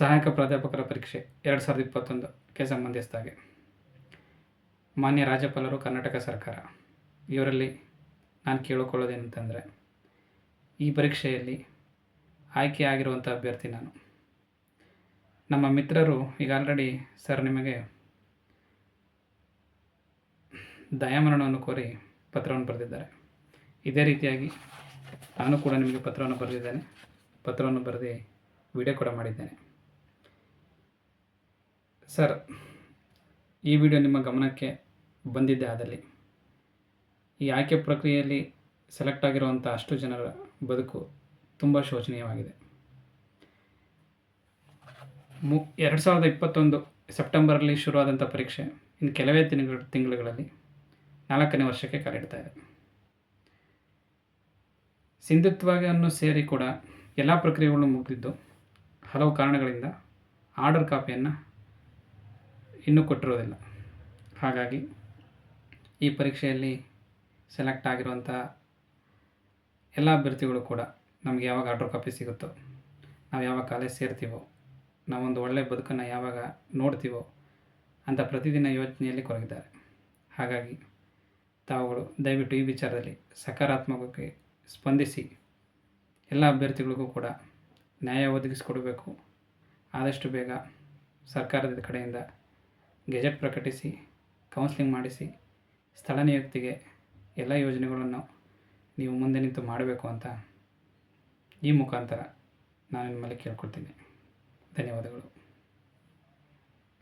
ಸಹಾಯಕ ಪ್ರಾಧ್ಯಾಪಕರ ಪರೀಕ್ಷೆ 2021ಕ್ಕೆ ಸಂಬಂಧಿಸಿದ ಹಾಗೆ ಮಾನ್ಯ ರಾಜ್ಯಪಾಲರು ಕರ್ನಾಟಕ ಸರ್ಕಾರ ಇವರಲ್ಲಿ ನಾನು ಕೇಳಿಕೊಳ್ಳೋದೇನಂತಂದರೆ, ಈ ಪರೀಕ್ಷೆಯಲ್ಲಿ ಆಯ್ಕೆ ಆಗಿರುವಂಥ ಅಭ್ಯರ್ಥಿ ನಾನು. ನಮ್ಮ ಮಿತ್ರರು ಈಗ ಆಲ್ರೆಡಿ ಸರ್ ನಿಮಗೆ ದಯಾಮರಣವನ್ನು ಕೋರಿ ಪತ್ರವನ್ನು ಬರೆದಿದ್ದಾರೆ. ಇದೇ ರೀತಿಯಾಗಿ ನಾನು ಕೂಡ ನಿಮಗೆ ಪತ್ರವನ್ನು ಬರೆದಿದ್ದೇನೆ. ಪತ್ರವನ್ನು ಬರೆದು ವಿಡಿಯೋ ಕೂಡ ಮಾಡಿದ್ದೇನೆ. ಸರ್, ಈ ವಿಡಿಯೋ ನಿಮ್ಮ ಗಮನಕ್ಕೆ ಬಂದಿದ್ದೇ ಆದಲ್ಲಿ ಈ ಆಯ್ಕೆ ಪ್ರಕ್ರಿಯೆಯಲ್ಲಿ ಸೆಲೆಕ್ಟ್ ಆಗಿರುವಂಥ ಅಷ್ಟು ಜನರ ಬದುಕು ತುಂಬ ಶೋಚನೀಯವಾಗಿದೆ. 2021 ಸೆಪ್ಟೆಂಬರಲ್ಲಿ ಶುರುವಾದಂಥ ಪರೀಕ್ಷೆ ಇನ್ನು ಕೆಲವೇ ತಿಂಗಳುಗಳಲ್ಲಿ 4ನೇ ವರ್ಷಕ್ಕೆ ಕಾಲಿಡ್ತಾ ಇದೆ. ಸಿಂಧುತ್ವವನ್ನು ಸೇರಿ ಕೂಡ ಎಲ್ಲ ಪ್ರಕ್ರಿಯೆಗಳು ಮುಗಿದಿದ್ದು ಹಲವು ಕಾರಣಗಳಿಂದ ಆರ್ಡರ್ ಕಾಪಿಯನ್ನು ಇನ್ನೂ ಕೊಟ್ಟಿರೋದಿಲ್ಲ. ಹಾಗಾಗಿ ಈ ಪರೀಕ್ಷೆಯಲ್ಲಿ ಸೆಲೆಕ್ಟ್ ಆಗಿರುವಂಥ ಎಲ್ಲ ಅಭ್ಯರ್ಥಿಗಳು ಕೂಡ ನಮಗೆ ಯಾವಾಗ ಆರ್ಡರ್ ಕಾಪಿ ಸಿಗುತ್ತೋ, ನಾವು ಯಾವಾಗ ಕಾಲೇಜ್ ಸೇರ್ತೀವೋ, ನಾವೊಂದು ಒಳ್ಳೆಯ ಬದುಕನ್ನು ಯಾವಾಗ ನೋಡ್ತೀವೋ ಅಂತ ಪ್ರತಿದಿನ ಯೋಚನೆಯಲ್ಲಿ ಕೊರಗಿದ್ದಾರೆ. ಹಾಗಾಗಿ ತಾವುಗಳು ದಯವಿಟ್ಟು ಈ ವಿಚಾರದಲ್ಲಿ ಸಕಾರಾತ್ಮಕವಾಗಿ ಸ್ಪಂದಿಸಿ ಎಲ್ಲ ಅಭ್ಯರ್ಥಿಗಳಿಗೂ ಕೂಡ ನ್ಯಾಯ ಒದಗಿಸಿಕೊಡಬೇಕು. ಆದಷ್ಟು ಬೇಗ ಸರ್ಕಾರದ ಕಡೆಯಿಂದ ಗೆಜೆಟ್ ಪ್ರಕಟಿಸಿ ಕೌನ್ಸ್ಲಿಂಗ್ ಮಾಡಿಸಿ ಸ್ಥಳ ನಿಯುಕ್ತಿಗೆ ಎಲ್ಲ ಯೋಜನೆಗಳನ್ನು ನೀವು ಮುಂದೆ ನಿಂತು ಮಾಡಬೇಕು ಅಂತ ಈ ಮುಖಾಂತರ ನಾನು ನಿಮ್ಮಲ್ಲಿ ಕೇಳ್ಕೊಳ್ತೀನಿ. ಧನ್ಯವಾದಗಳು.